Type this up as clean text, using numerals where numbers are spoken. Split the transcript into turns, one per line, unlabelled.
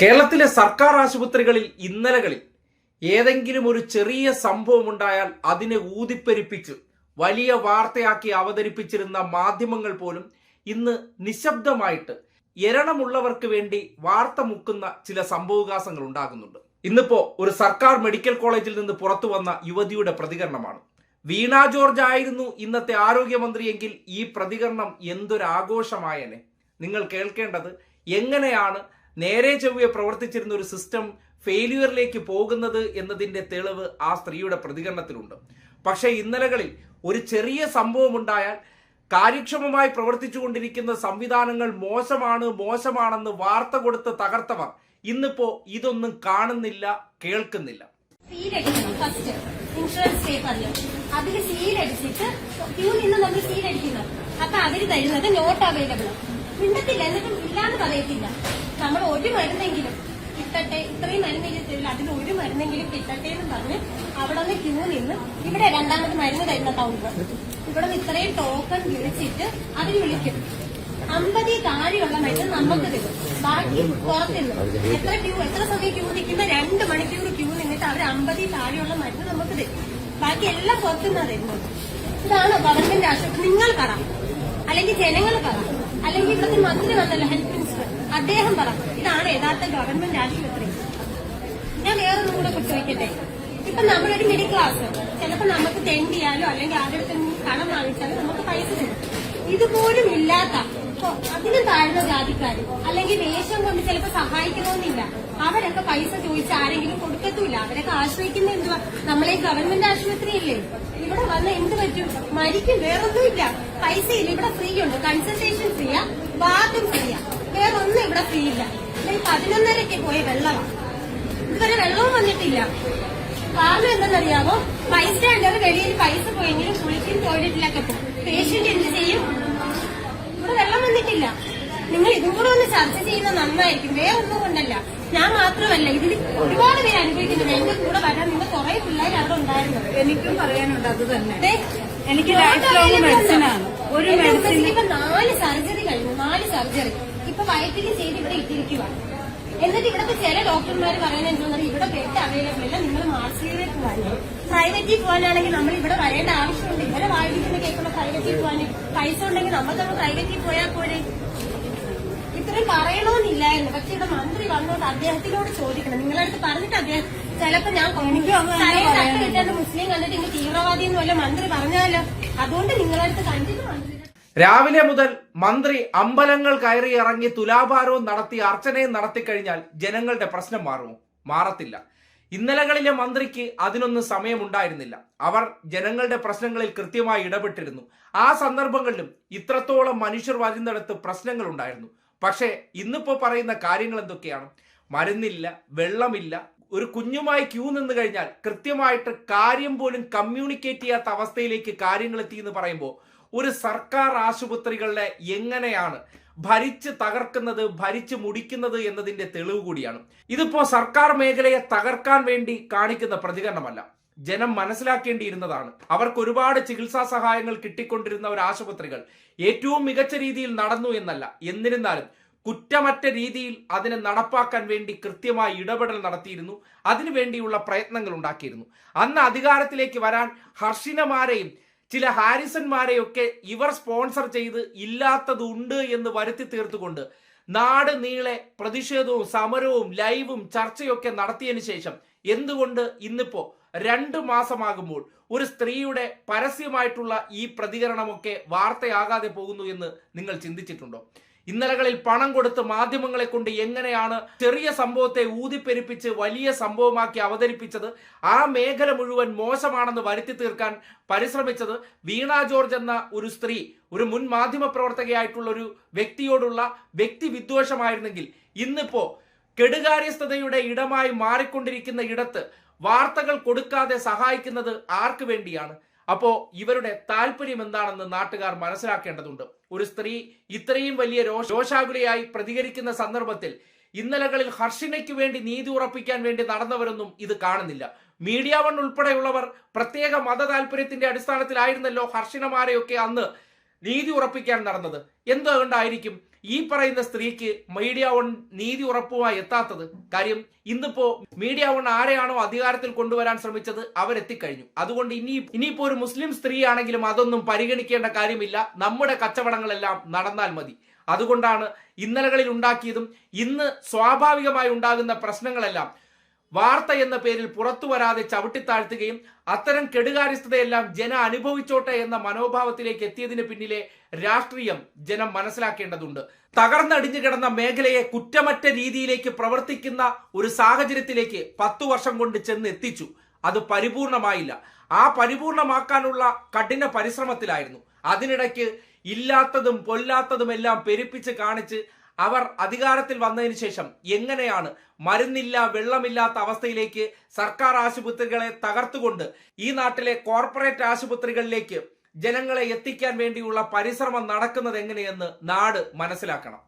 കേരളത്തിലെ സർക്കാർ ആശുപത്രികളിൽ ഇന്നലകളിൽ ഏതെങ്കിലും ഒരു ചെറിയ സംഭവം ഉണ്ടായാൽ അതിനെ ഊതിപ്പെരുപ്പിച്ച് വലിയ വാർത്തയാക്കി അവതരിപ്പിച്ചിരുന്ന മാധ്യമങ്ങൾ പോലും ഇന്ന് നിശബ്ദമായിട്ട് എരണമുള്ളവർക്ക് വേണ്ടി വാർത്ത മുക്കുന്ന ചില സംഭവവികാസങ്ങൾ ഉണ്ടാകുന്നുണ്ട്. ഇന്നിപ്പോ ഒരു സർക്കാർ മെഡിക്കൽ കോളേജിൽ നിന്ന് പുറത്തു വന്ന യുവതിയുടെ പ്രതികരണമാണ്. വീണ ജോർജ് ആയിരുന്നു ഇന്നത്തെ ആരോഗ്യമന്ത്രിയെങ്കിൽ ഈ പ്രതികരണം എന്തൊരാഘോഷമായനെ. നിങ്ങൾ കേൾക്കേണ്ടത് എങ്ങനെയാണ് നേരെ ചൊവ്വെ പ്രവർത്തിച്ചിരുന്ന ഒരു സിസ്റ്റം ഫെയിലിയറിലേക്ക് പോകുന്നത് എന്നതിന്റെ തെളിവ് ആ സ്ത്രീയുടെ പ്രതികരണത്തിലുണ്ട്. പക്ഷേ ഇന്നലകളിൽ ഒരു ചെറിയ സംഭവം ഉണ്ടായാൽ കാര്യക്ഷമമായി പ്രവർത്തിച്ചുകൊണ്ടിരിക്കുന്ന സംവിധാനങ്ങൾ മോശമാണെന്ന് വാർത്ത കൊടുത്ത് തകർത്തവർ ഇന്നിപ്പോ ഇതൊന്നും കാണുന്നില്ല, കേൾക്കുന്നില്ല.
ഇൻഷുറൻസ് പേപ്പറിൽ അതിൽ സീലടിച്ചിട്ട് ക്യൂ നിന്ന് നമ്മൾ സീലടിക്കുന്നത്. അപ്പൊ അവര് തരുന്നത് നോട്ട് അവൈലബിൾ മിണ്ടത്തില്ല, എന്നിട്ടും ഇല്ലാന്ന് പറയത്തില്ല. നമ്മൾ ഒരു മരുന്നെങ്കിലും കിട്ടട്ടെ, ഇത്രയും മരുന്നെങ്കിലും തരില്ല, അതിൽ ഒരു മരുന്നെങ്കിലും കിട്ടട്ടെ എന്ന് പറഞ്ഞ് അവിടെ നിന്ന് ക്യൂ നിന്ന് ഇവിടെ രണ്ടാമത് മരുന്ന് തരുന്ന കൗണ്ടർ ഇവിടെ നിന്ന് ഇത്രയും ടോക്കൺ വിളിച്ചിട്ട് അവർ വിളിക്കും. 50 താഴെയുള്ള മരുന്ന് നമുക്ക് തരും, ബാക്കി പുറത്തുനിന്ന്. എത്ര സമയം ക്യൂ നിൽക്കുന്ന 2 മണിക്കൂർ ക്യൂ നിന്നിട്ട് അവർ 50 താഴെയുള്ള മരുന്ന് നമുക്ക് തരും, ബാക്കി എല്ലാം പുറത്തുനിന്നാ തരുന്നത്. ഇതാണോ ഗവൺമെന്റ് ആശുപത്രി? നിങ്ങൾ പറ, അല്ലെങ്കിൽ ജനങ്ങൾ പറ, അല്ലെങ്കിൽ ഇവിടുത്തെ മന്ത്രി വന്നല്ലോ ഹെൽത്ത് മിനിസ്റ്റർ, അദ്ദേഹം പറ, ഇതാണ് യഥാർത്ഥ ഗവൺമെന്റ് ആശുപത്രി. ഞാൻ വേറൊന്നും കൂടെ ചോദിക്കട്ടെ. ഇപ്പൊ നമ്മളൊരു മിഡിൽ ക്ലാസ് ചിലപ്പോ നമുക്ക് തെണ്ടിയാലോ അല്ലെങ്കിൽ ആരുടെ കടം വാങ്ങിച്ചാലോ നമുക്ക് പൈസ തരും. ഇതുപോലും ഇല്ലാത്ത അതിനും താഴ്ന്ന ജാതിക്കാര് അല്ലെങ്കിൽ വേഷം കൊണ്ട് ചിലപ്പോ സഹായിക്കണമെന്നില്ല, അവരൊക്കെ പൈസ ചോദിച്ച് ആരെങ്കിലും കൊടുക്കത്തുമില്ല. അവരൊക്കെ ആശ്രയിക്കുന്ന എന്തുവാ? നമ്മളെ ഗവൺമെന്റ് ആശുപത്രിയില്ലേ, ഇവിടെ വന്ന് എന്ത് പറ്റും? മരിക്കും, വേറൊന്നുമില്ല. പൈസയില്ല, ഇവിടെ ഫ്രീ ഉണ്ട്, കൺസൾട്ടേഷൻ ഫ്രീയാ, ബാത്തും ഫ്രീയാ, വേറൊന്നും ഇവിടെ ഫ്രീ ഇല്ല. 11:30 പോയ വെള്ളമാണ്, ഇതുവരെ വെള്ളവും വന്നിട്ടില്ല. കാരണം എന്തെന്നറിയാമോ? ബൈസ്റ്റാൻഡർ വെളിയിൽ പൈസ പോയെങ്കിലും കുളിക്കും ടോയ്ലറ്റിലൊക്കെ പോകും. പേഷ്യന്റ് എന്ത് ചെയ്യും? ഇവിടെ വെള്ളം വന്നിട്ടില്ല. നിങ്ങൾ ഇതും കൂടെ ഒന്ന് ചർച്ച ചെയ്യുന്നത് നന്നായിരിക്കും, വേറൊന്നും കൊണ്ടല്ല. ഞാൻ മാത്രമല്ല, ഇതിൽ ഒരുപാട് പേര് അനുഭവിക്കുന്നുണ്ട്. എന്റെ കൂടെ വരാൻ നിങ്ങൾ കുറെ പിള്ളേർ അവിടെ ഉണ്ടായിരുന്നു.
എനിക്കും പറയാനുണ്ട് അത് തന്നെ. എനിക്ക്
ഒരു മെഡിസിൻ ഇപ്പൊ 4 സർജറി കഴിഞ്ഞു, 4 സർജറി ഇപ്പൊ വയറ്റിലും ചെയ്ത് ഇവിടെ ഇട്ടിരിക്കുക. എന്നിട്ട് ഇവിടുത്തെ ചില ഡോക്ടർമാർ പറയുന്നത് എന്താണെന്ന് ഇവിടെ ബെഡ് അവൈലബിൾ ഇല്ല, നിങ്ങൾ മാർച്ചിലേക്ക് പോകാൻ. പ്രൈവറ്റിൽ പോകാനാണെങ്കിൽ നമ്മൾ ഇവിടെ വരേണ്ട ആവശ്യമുണ്ട്. ഇവരെ വായിക്കുന്ന കേൾക്കുന്ന പ്രൈവറ്റിൽ പോകാൻ പൈസ ഉണ്ടെങ്കിൽ നമ്മൾ പ്രൈവറ്റിൽ പോയാൽ പോരെ. ഇത്രയും പറയണമെന്നില്ലായിരുന്നു. പക്ഷെ ഇവിടെ മന്ത്രി വന്നോണ്ട് അദ്ദേഹത്തിനോട് ചോദിക്കണം. നിങ്ങളടുത്ത് പറഞ്ഞിട്ട് അദ്ദേഹം ചിലപ്പോ ഞാൻ കിട്ടാണ്ട് മുസ്ലിം കണ്ടിട്ട് ഇങ്ങനെ തീവ്രവാദി എന്ന് വല്ല മന്ത്രി പറഞ്ഞാലോ, അതുകൊണ്ട് നിങ്ങളടുത്ത് കണ്ടിട്ട് മന്ത്രി
രാവിലെ മുതൽ മന്ത്രി അമ്പലങ്ങൾ കയറി ഇറങ്ങി തുലാഭാരവും നടത്തി അർച്ചനയും നടത്തിക്കഴിഞ്ഞാൽ ജനങ്ങളുടെ പ്രശ്നം മാറുമോ? മാറത്തില്ല. ഇന്നലകളിലെ മന്ത്രിക്ക് അതിനൊന്നും സമയമുണ്ടായിരുന്നില്ല. അവർ ജനങ്ങളുടെ പ്രശ്നങ്ങളിൽ കൃത്യമായി ഇടപെട്ടിരുന്നു. ആ സന്ദർഭങ്ങളിലും ഇത്രത്തോളം മനുഷ്യർ വരുന്നിടത്ത് പ്രശ്നങ്ങൾ ഉണ്ടായിരുന്നു. പക്ഷേ ഇന്നിപ്പോ പറയുന്ന കാര്യങ്ങൾ എന്തൊക്കെയാണ്? മരുന്നില്ല, വെള്ളമില്ല, ഒരു കുഞ്ഞുമായി ക്യൂ നിന്ന് കഴിഞ്ഞാൽ കൃത്യമായിട്ട് കാര്യം പോലും കമ്മ്യൂണിക്കേറ്റ് ചെയ്യാത്ത അവസ്ഥയിലേക്ക് കാര്യങ്ങൾ എത്തിയെന്ന് പറയുമ്പോൾ ഒരു സർക്കാർ ആശുപത്രികളെ എങ്ങനെയാണ് ഭരിച്ച് തകർക്കുന്നത്, ഭരിച്ച് മുടിക്കുന്നത് എന്നതിന്റെ തെളിവ് കൂടിയാണ്. ഇതിപ്പോ സർക്കാർ മേഖലയെ തകർക്കാൻ വേണ്ടി കാണിക്കുന്ന പ്രതികരണമല്ല, ജനം മനസ്സിലാക്കേണ്ടിയിരുന്നതാണ്. അവർക്ക് ഒരുപാട് ചികിത്സാ സഹായങ്ങൾ കിട്ടിക്കൊണ്ടിരുന്ന ഒരു ആശുപത്രികൾ ഏറ്റവും മികച്ച രീതിയിൽ നടന്നു എന്നല്ല, എന്നിരുന്നാലും കുറ്റമറ്റ രീതിയിൽ അതിനെ നടപ്പാക്കാൻ വേണ്ടി കൃത്യമായി ഇടപെടൽ നടത്തിയിരുന്നു, അതിനുവേണ്ടിയുള്ള പ്രയത്നങ്ങൾ ഉണ്ടാക്കിയിരുന്നു. അന്ന് അധികാരത്തിലേക്ക് വരാൻ ഹർഷിനമാരെയും ചില ഹാരിസന്മാരെയൊക്കെ ഇവർ സ്പോൺസർ ചെയ്ത് ഇല്ലാത്തതുണ്ട് എന്ന് വരുത്തി തീർത്തുകൊണ്ട് നാട് നീളെ പ്രതിഷേധവും സമരവും ലൈവും ചർച്ചയൊക്കെ നടത്തിയതിനു ശേഷം എന്തുകൊണ്ട് ഇന്നിപ്പോ 2 മാസമാകുമ്പോൾ ഒരു സ്ത്രീയുടെ പരസ്യമായിട്ടുള്ള ഈ പ്രതികരണമൊക്കെ വാർത്തയാകാതെ പോകുന്നു എന്ന് നിങ്ങൾ ചിന്തിച്ചിട്ടുണ്ടോ? ഇന്നലകളിൽ പണം കൊടുത്ത് മാധ്യമങ്ങളെ കൊണ്ട് എങ്ങനെയാണ് ചെറിയ സംഭവത്തെ ഊതിപ്പെരുപ്പിച്ച് വലിയ സംഭവമാക്കി അവതരിപ്പിച്ചത്, ആ മേഖല മുഴുവൻ മോശമാണെന്ന് വരുത്തി തീർക്കാൻ പരിശ്രമിച്ചത് വീണ ജോർജ് എന്ന ഒരു സ്ത്രീ, ഒരു മുൻ മാധ്യമ പ്രവർത്തകയായിട്ടുള്ള ഒരു വ്യക്തിയോടുള്ള വ്യക്തി വിദ്വേഷമായിരുന്നെങ്കിൽ ഇന്നിപ്പോ കെടുകാര്യസ്ഥതയുടെ ഇടമായി മാറിക്കൊണ്ടിരിക്കുന്ന ഇടത്ത് വാർത്തകൾ കൊടുക്കാതെ സഹായിക്കുന്നത് ആർക്ക് വേണ്ടിയാണ്? അപ്പോ ഇവരുടെ താല്പര്യം എന്താണെന്ന് നാട്ടുകാർ മനസ്സിലാക്കേണ്ടതുണ്ട്. ഒരു സ്ത്രീ ഇത്രയും വലിയ രോഷാകുലയായി പ്രതികരിക്കുന്ന സന്ദർഭത്തിൽ ഇന്നലകളിൽ ഹർഷിനയ്ക്ക് വേണ്ടി നീതി ഉറപ്പിക്കാൻ വേണ്ടി നടന്നവരൊന്നും ഇത് കാണുന്നില്ല. മീഡിയ വൺ ഉൾപ്പെടെയുള്ളവർ പ്രത്യേക മത താല്പര്യത്തിന്റെ അടിസ്ഥാനത്തിലായിരുന്നല്ലോ ഹർഷിനമാരെയൊക്കെ അന്ന് നീതി ഉറപ്പിക്കാൻ നടന്നത്. എന്തുകൊണ്ടായിരിക്കും? ഈ പറയുന്ന സ്ത്രീക്ക് മീഡിയ വൺ നീതി ഉറപ്പുമായി എത്താത്തത്? കാര്യം ഇന്നിപ്പോ മീഡിയ വൺ ആരെയാണോ അധികാരത്തിൽ കൊണ്ടുവരാൻ ശ്രമിച്ചത് അവരെത്തിക്കഴിഞ്ഞു. അതുകൊണ്ട് ഇനിയിപ്പോ ഒരു മുസ്ലിം സ്ത്രീയാണെങ്കിലും അതൊന്നും പരിഗണിക്കേണ്ട കാര്യമില്ല, നമ്മുടെ കച്ചവടങ്ങളെല്ലാം നടന്നാൽ മതി. അതുകൊണ്ടാണ് ഇന്നലകളിൽ ഉണ്ടാക്കിയതും ഇന്ന് സ്വാഭാവികമായി ഉണ്ടാകുന്ന പ്രശ്നങ്ങളെല്ലാം വാർത്ത എന്ന പേരിൽ പുറത്തു വരാതെ ചവിട്ടിത്താഴ്ത്തുകയും അത്തരം കെടുകാര്യസ്ഥതയെല്ലാം ജനം അനുഭവിച്ചോട്ടെ എന്ന മനോഭാവത്തിലേക്ക് എത്തിയതിന് പിന്നിലെ രാഷ്ട്രീയം ജനം മനസ്സിലാക്കേണ്ടതുണ്ട്. തകർന്നടിഞ്ഞു കിടന്ന മേഖലയെ കുറ്റമറ്റ രീതിയിലേക്ക് പ്രവർത്തിക്കുന്ന ഒരു സാഹചര്യത്തിലേക്ക് 10 വർഷം കൊണ്ട് ചെന്ന് എത്തിച്ചു. അത് പരിപൂർണമായില്ല. ആ പരിപൂർണമാക്കാനുള്ള കഠിന പരിശ്രമത്തിലായിരുന്നു. അതിനിടയ്ക്ക് ഇല്ലാത്തതും പൊല്ലാത്തതുമെല്ലാം പെരുപ്പിച്ച് കാണിച്ച് അവർ അധികാരത്തിൽ വന്നതിന് ശേഷം എങ്ങനെയാണ് മരുന്നില്ല വെള്ളമില്ലാത്ത അവസ്ഥയിലേക്ക് സർക്കാർ ആശുപത്രികളെ തകർത്തുകൊണ്ട് ഈ നാട്ടിലെ കോർപ്പറേറ്റ് ആശുപത്രികളിലേക്ക് ജനങ്ങളെ എത്തിക്കാൻ വേണ്ടിയുള്ള പരിശ്രമം നടക്കുന്നത് എങ്ങനെയെന്ന് നാട് മനസ്സിലാക്കണം.